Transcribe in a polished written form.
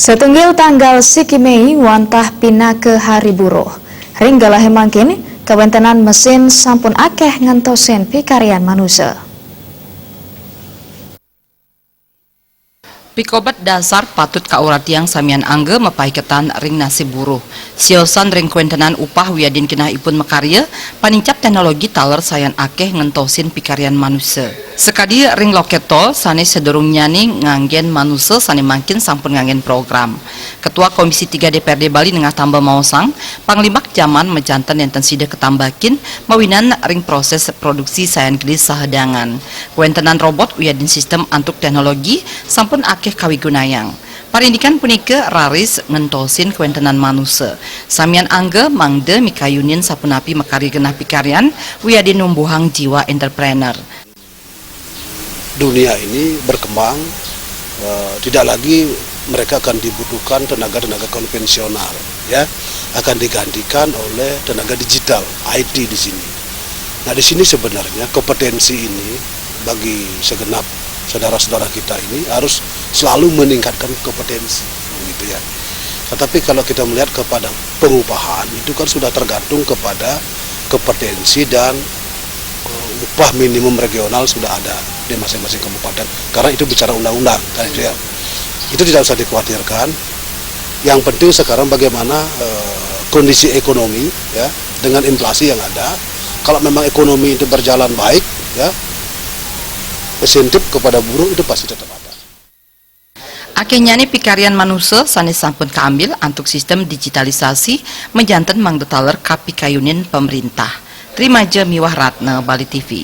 Setunggil tanggal Sikimei wantah pina ke hari buruh. Ringgalah hemangkin kewentenan mesin sampun akeh ngentosen pikarian manusia. Pikobat dasar patut kaurat yang samian angge mepaiketan ring nasib buruh. Siosan ring kuentenan upah wiadin kinah ipun mekarya, panincap teknologi taler sayan akeh ngentosin pikarian manusia. Sekadi ring loket tol sane sedurung nyani nganggen manusia sane mangkin sampun nganggen program. Ketua Komisi 3 DPRD Bali nengah tambah maosang, panglimak zaman mejantan enten sida ketambakin mawinan ring proses produksi sayan gelis sahedangan. Kuentenan robot wiadin sistem antuk teknologi sampun akeh kawigunayang. Parindikan punika raris ngentosin kuentenan manusia. Samian angge mangde mikayunin sapunapi mekari genah pikarian wiadin numbuhang jiwa entrepreneur. Dunia ini berkembang, tidak lagi mereka akan dibutuhkan tenaga-tenaga konvensional, ya, akan digantikan oleh tenaga digital, IT di sini. Nah, di sini sebenarnya kompetensi ini bagi segenap saudara-saudara kita ini harus selalu meningkatkan kompetensi, gitu ya. Tetapi kalau kita melihat kepada pengupahan itu kan sudah tergantung kepada kompetensi dan upah minimum regional sudah ada di masing-masing kabupaten, karena itu bicara undang-undang kan itu ya. Itu tidak usah dikhawatirkan. Yang penting sekarang bagaimana kondisi ekonomi, ya, dengan inflasi yang ada. Kalau memang ekonomi itu berjalan baik, ya, insentif kepada buruh itu pasti tetap ada. Akhirnya nih pikarian manusia sanes sampun keambil antuk sistem digitalisasi menjantan mangdetaler kapikayunin pemerintah. Terima aja Miwah Ratna, Bali TV.